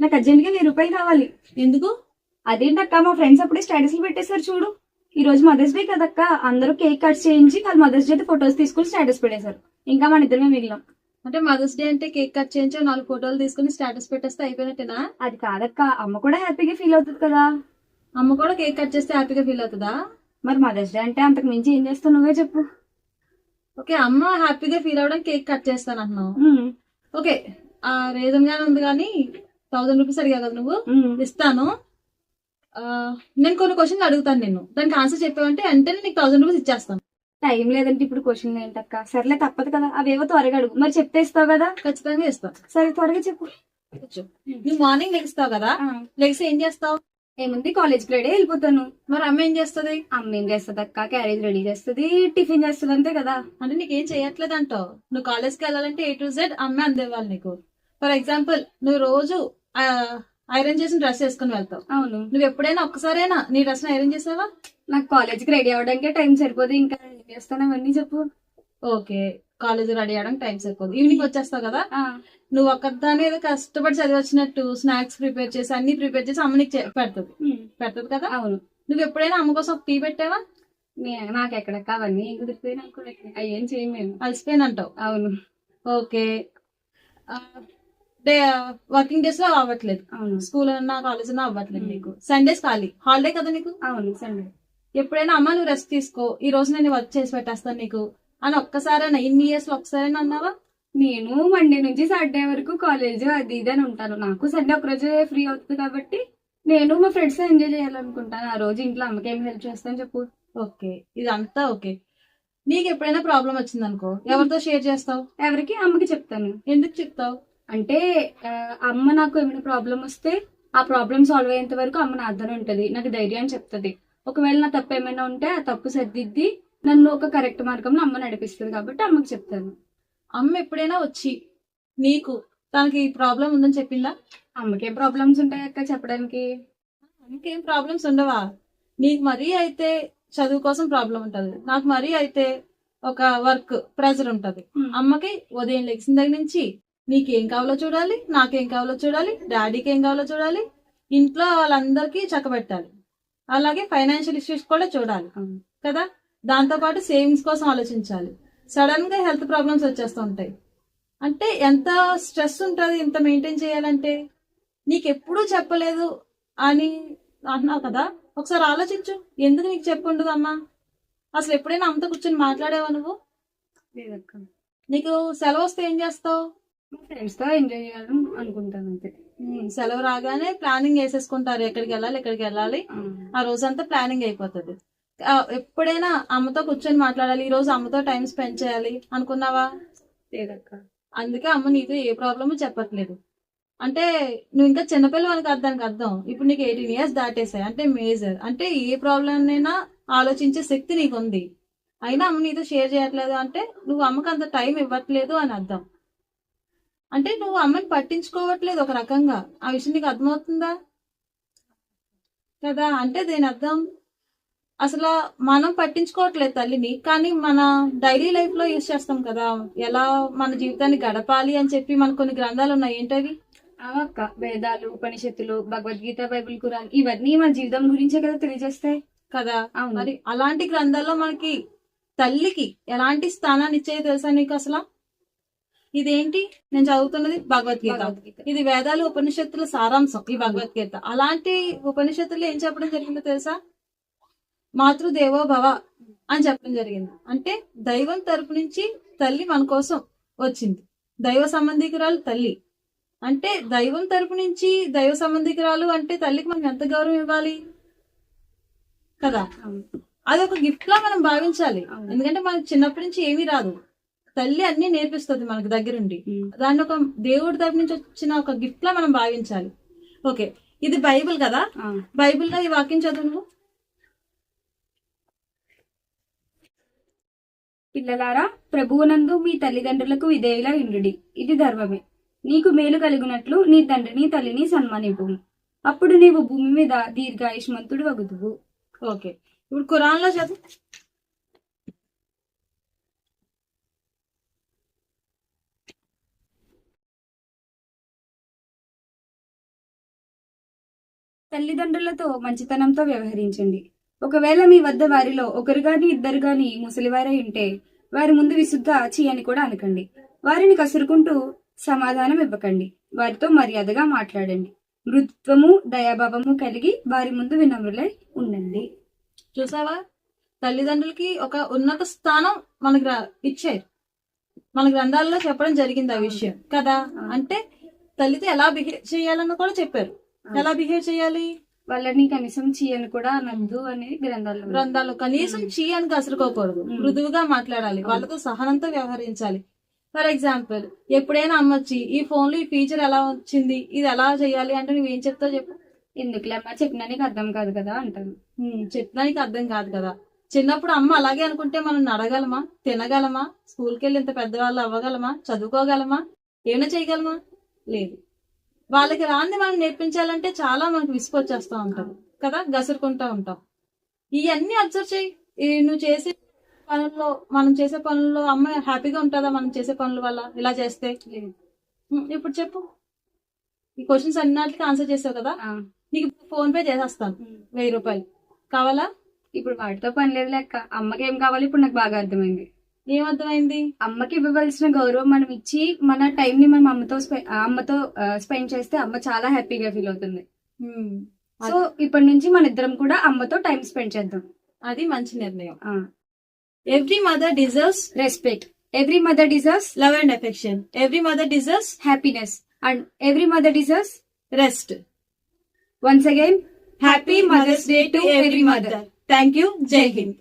నాకు అర్జెంట్ గా 1000 రూపాయలు కావాలి. ఎందుకు? అదేంటక్క, మా ఫ్రెండ్స్ అప్పుడే స్టేటస్లు పెట్టేశారు చూడు. ఈ రోజు మదర్స్ డే కదక్క, అందరూ కేక్ కట్ చేయించి వాళ్ళు మదర్స్ డే ఫొటోస్ తీసుకుని స్టేటస్ పెట్టేశారు. ఇంకా మన ఇద్దరమే మిగిలాం. అంటే మదర్స్ డే అంటే కేక్ కట్ చేయించి 4 ఫోటోలు తీసుకుని స్టేటస్ పెట్టేస్తే అయిపోయినట్టేనా? అది కాదక్క, అమ్మ కూడా హ్యాపీగా ఫీల్ అవుతుంది కదా. అమ్మ కూడా కేక్ కట్ చేస్తే హ్యాపీగా ఫీల్ అవుతుందా? మరి మదర్స్ డే అంటే అంతకు మించి ఏం చేస్తావు, నువ్వే చెప్పు. ఓకే, అమ్మ హ్యాపీగా ఫీల్ అవడం కేక్ కట్ చేస్తాను అంటున్నావు. ఉమ్, ఓకే, ఆ రీజన్ గానే ఉంది కానీ 1000 రూపీస్ అడిగా కదా నువ్వు, ఇస్తాను. ఆ, నేను కొన్ని క్వశ్చన్లు అడుగుతాను, నేను దానికి ఆన్సర్ చెప్పావంటే వెంటనే నీకు 1000 రూపీస్ ఇచ్చేస్తాను. టైం లేదంటే ఇప్పుడు క్వశ్చన్ ఏంటక్క? సర్లే తప్పదు కదా, అవేవో త్వరగా అడుగు. మరి చెప్తే ఇస్తావు కదా? ఖచ్చితంగా ఇస్తాను. సరే త్వరగా చెప్పు. నువ్వు మార్నింగ్ లెగిస్తావు కదా, లెగిసి ఏం చేస్తావు? ఏముంది, కాలేజ్కి రెడీ వెళ్ళిపోతాను. మరి అమ్మ ఏం చేస్తుంది? అమ్మ ఏం చేస్తుంది అక్క, క్యారేజ్ రెడీ చేస్తుంది, టిఫిన్ చేస్తుంది, అంతే కదా. అంటే నీకేం చేయట్లేదు అంటావు. నువ్వు కాలేజ్కి వెళ్ళాలంటే A to Z అమ్మే అందేవాళ్ళు నీకు. ఫర్ ఎగ్జాంపుల్, నువ్వు రోజు ఐరన్ చేసిన డ్రెస్ వేసుకుని వెళ్తావు. అవును. నువ్వు ఎప్పుడైనా ఒక్కసారైనా నీ డ్రెస్ ఐరన్ చేసావా? నాకు కాలేజ్కి రెడీ అవడానికే టైం సరిపోదు, ఇంకా ఏం చేస్తాను అవన్నీ చెప్పు. ఓకే, కాలేజ్ రెడీ అవడానికి టైం సరిపోదు, ఈవినింగ్ వచ్చేస్తావు కదా. నువ్వు ఒక్కదాని ఏదో కష్టపడి చదివి వచ్చినట్టు స్నాక్స్ ప్రిపేర్ చేసి అన్ని ప్రిపేర్ చేసి అమ్మ నీకు పెడుతుంది కదా. అవును. నువ్వు ఎప్పుడైనా అమ్మ కోసం ఒక టీ పెట్టావా? నాకు ఎక్కడక్క అవన్నీ ఏం కుదిరిపోయి, నాకు కూడా అవి ఏం చేయం మేము. అలసిపోయినంటావు. అవును. ఓకే, డే వర్కింగ్ డేస్ లో అవ్వట్లేదు, అవును. స్కూల్ అన్నా కాలేజ్ అన్నా అవ్వట్లేదు నీకు. సండేస్ ఖాళీ, హాలిడే కదా నీకు. అవును, సండే. ఎప్పుడైనా అమ్మ నువ్వు రెస్ట్ తీసుకో, ఈ రోజు నేను వర్క్ చేసి పెట్టేస్తాను నీకు అని ఒక్కసారైనా ఇన్ని ఇయర్స్ లో ఒక్కసారైనా అన్నావా? నేను మండే నుంచి సాటర్డే వరకు కాలేజ్ అది ఇది అని ఉంటాను. నాకు సండే ఒక రోజు ఫ్రీ అవుతుంది కాబట్టి నేను మా ఫ్రెండ్స్ తో ఎంజాయ్ చేయాలనుకుంటాను. ఆ రోజు ఇంట్లో అమ్మకి ఏం హెల్ప్ చేస్తాను చెప్పు. ఓకే, ఇదంతా ఓకే. నీకు ఎప్పుడైనా ప్రాబ్లం వచ్చింది అనుకో, ఎవరితో షేర్ చేస్తావు? ఎవరికి? అమ్మకి చెప్తాను. ఎందుకు చెప్తావు? అంటే అమ్మ నాకు ఏమైనా ప్రాబ్లం వస్తే ఆ ప్రాబ్లం సాల్వ్ అయ్యేంత వరకు అమ్మ నా అర్థం ఉంటది, నాకు ధైర్యాన్ని చెప్తుంది. ఒకవేళ నా తప్పు ఏమైనా ఉంటే ఆ తప్పు సర్దిద్ది నన్ను ఒక కరెక్ట్ మార్గంలో అమ్మ నడిపిస్తుంది కాబట్టి అమ్మకి చెప్తాను. అమ్మ ఎప్పుడైనా వచ్చి నీకు తనకి ప్రాబ్లం ఉందని చెప్పిందా? అమ్మకేం ప్రాబ్లమ్స్ ఉంటాయి అక్క చెప్పడానికి? అమ్మకేం ప్రాబ్లమ్స్ ఉండవా? నీకు మరీ అయితే చదువు కోసం ప్రాబ్లం ఉంటది, నాకు మరీ అయితే ఒక వర్క్ ప్రెజర్ ఉంటది. అమ్మకి ఉదయం లెగిసిన దగ్గర నుంచి నీకేం కావాలో చూడాలి, నాకేం కావాలో చూడాలి, డాడీకి ఏం కావాలో చూడాలి, ఇంట్లో వాళ్ళందరికీ చక్కబెట్టాలి, అలాగే ఫైనాన్షియల్ ఇష్యూస్ కూడా చూడాలి కదా. దాంతో పాటు సేవింగ్స్ కోసం ఆలోచించాలి. సడన్ గా హెల్త్ ప్రాబ్లమ్స్ వచ్చేస్తూ ఉంటాయి. అంటే ఎంత స్ట్రెస్ ఉంటుంది ఇంత మెయింటైన్ చేయాలంటే. నీకు ఎప్పుడూ చెప్పలేదు అని అంటున్నావు కదా, ఒకసారి ఆలోచించు, ఎందుకు నీకు చెప్పుండదు అమ్మా? అసలు ఎప్పుడైనా అమ్మతో కూర్చొని మాట్లాడేవా నువ్వు? నీకు సెలవు వస్తే ఏం చేస్తావు? ఫ్రెండ్స్ తో ఎంజాయ్ చేయాలని అనుకుంటాను అంతే. సెలవు రాగానే ప్లానింగ్ వేసేసుకుంటారు, ఎక్కడికి వెళ్ళాలి. ఆ రోజంతా ప్లానింగ్ అయిపోతుంది. ఎప్పుడైనా అమ్మతో కూర్చొని మాట్లాడాలి, ఈ రోజు అమ్మతో టైం స్పెండ్ చేయాలి అనుకున్నావా? లేదక్క. అందుకే అమ్మ నీతో ఏ ప్రాబ్లము చెప్పట్లేదు. అంటే నువ్వు ఇంకా చిన్నపిల్లవానికి దానికి అర్థం. ఇప్పుడు నీకు 18 years దాటేసాయి అంటే మేజర్, అంటే ఏ ప్రాబ్లం అయినా ఆలోచించే శక్తి నీకు ఉంది. అయినా అమ్మ నీతో షేర్ చేయట్లేదు అంటే నువ్వు అమ్మకి అంత టైం ఇవ్వట్లేదు అని అర్థం. అంటే నువ్వు అమ్మని పట్టించుకోవట్లేదు ఒక రకంగా. ఆ విషయం నీకు అర్థమవుతుందా కదా? అంటే దీని అర్థం అసలు మనం పట్టించుకోవట్లేదు తల్లిని, కానీ మన డైలీ లైఫ్ లో యూజ్ చేస్తాం కదా, ఎలా మన జీవితాన్ని గడపాలి అని చెప్పి మనకు కొన్ని గ్రంథాలు ఉన్నాయి. ఏంటవి? అక్క, వేదాలు, ఉపనిషత్తులు, భగవద్గీత, బైబిల్, ఖురాన్ ఇవన్నీ మన జీవితం గురించే కదా తెలియజేస్తాయి కదా. మరి అలాంటి గ్రంథాల్లో మనకి తల్లికి ఎలాంటి స్థానాన్ని ఇచ్చాయో తెలుసా నీకు అసలు? ఇదేంటి నేను చదువుతున్నది భగవద్గీత. ఇది వేదాలు ఉపనిషత్తుల సారాంశం ఈ భగవద్గీత. అలాంటి ఉపనిషత్తులు ఏం చెప్పడం జరిగిందో తెలుసా? మాతృదేవో భవ అని చెప్పడం జరిగింది. అంటే దైవం తరపు నుంచి తల్లి మన కోసం వచ్చింది, దైవ సంబంధికురాలు తల్లి. అంటే దైవం తరపు నుంచి దైవ సంబంధికురాలు అంటే తల్లికి మనం ఎంత గౌరవం ఇవ్వాలి కదా. అది ఒక గిఫ్ట్ లా మనం భావించాలి. ఎందుకంటే మనకు చిన్నప్పటి నుంచి ఏమీ రాదు, తల్లి అన్ని నేర్పిస్తుంది మనకు దగ్గరుండి. దాన్ని ఒక దేవుడి తరపు నుంచి వచ్చిన ఒక గిఫ్ట్ లా మనం భావించాలి. ఓకే, ఇది బైబిల్ కదా, బైబిల్లో ఈ వాక్యం చదువు నువ్వు. పిల్లలారా, ప్రభువునందు మీ తల్లిదండ్రులకు విధేయులా ఉండుడి, ఇది ధర్మమే. నీకు మేలు కలుగునట్లు నీ తండ్రిని తల్లిని సన్మానింపు, అప్పుడు నీవు భూమి మీద దీర్ఘాయుష్మంతుడు వగుదువు. ఓకే, ఇప్పుడు ఖురాన్ లో చదువు. తల్లిదండ్రులతో మంచితనంతో వ్యవహరించండి. ఒకవేళ మీ వద్ద వారిలో ఒకరు గాని ఇద్దరు గాని ముసలివారై ఉంటే వారి ముందు విసుగ్గా చీ అని కూడా అనకండి. వారిని కసురుకుంటూ సమాధానం ఇవ్వకండి. వారితో మర్యాదగా మాట్లాడండి. మృదుత్వము దయాభావము కలిగి వారి ముందు వినమ్రులై ఉండండి. చూసావా, తల్లిదండ్రులకి ఒక ఉన్నత స్థానం మనకి ఇచ్చారు. మన గ్రంథాల్లో చెప్పడం జరిగింది ఆ విషయం కదా. అంటే తల్లితో ఎలా బిహేవ్ చేయాలని కూడా చెప్పారు. ఎలా బిహేవ్ చేయాలి, వాళ్ళని కనీసం చీ అని కూడా అనద్దు అనేది గ్రంథాలు కనీసం చీ అని కసురుకోకూడదు. మృదువుగా మాట్లాడాలి. వాళ్ళతో సహనంతో వ్యవహరించాలి. ఫర్ ఎగ్జాంపుల్, ఎప్పుడైనా అమ్మ వచ్చి ఈ ఫోన్ లో ఈ ఫీచర్ ఎలా వచ్చింది, ఇది ఎలా చేయాలి అంటే నువ్వేం చెప్తావు చెప్పు? ఎందుకులే అమ్మ, చెప్పినా నీకు అర్థం కాదు కదా అంటాను. చెప్పడానికి అర్థం కాదు కదా. చిన్నప్పుడు అమ్మ అలాగే అనుకుంటే మనం నడగలమా, తినగలమా, స్కూల్కి వెళ్ళి ఇంత పెద్దవాళ్ళు అవ్వగలమా, చదువుకోగలమా, ఏమైనా చేయగలమా? లేదు. వాళ్ళకి రాంది మనం నేర్పించాలంటే చాలా మనకు విసుకొచ్చేస్తా ఉంటాం కదా, గసురుకుంటా ఉంటాం. ఇవన్నీ అబ్జర్వ్ చేయి. నువ్వు చేసే పనుల్లో, మనం చేసే పనుల్లో అమ్మ హ్యాపీగా ఉంటుందా మనం చేసే పనుల వల్ల ఇలా చేస్తే? ఇప్పుడు చెప్పు. ఈ క్వశ్చన్స్ అన్నిటికీ ఆన్సర్ చేసావు కదా. నీకు ఫోన్ పే చేసేస్తాను 1000 రూపాయలు. కావాలా? ఇప్పుడు వాటితో పని లేదు లెక్క. అమ్మకి ఏం కావాలి ఇప్పుడు నాకు బాగా అర్థమైంది. ఏమర్థమైంది? అమ్మకి ఇవ్వవలసిన గౌరవం మనం ఇచ్చి మన టైం ని మనం అమ్మతో స్పెండ్ చేస్తే అమ్మ చాలా హ్యాపీగా ఫీల్ అవుతుంది. సో ఇప్పటి నుంచి మన ఇద్దరం కూడా అమ్మతో టైం స్పెండ్ చేద్దాం. అది మంచి నిర్ణయం. Every mother deserves respect. Every mother deserves love and affection. Every mother deserves happiness and every mother deserves rest. Once again happy mother's day to every mother. Thank you. Jai Hind.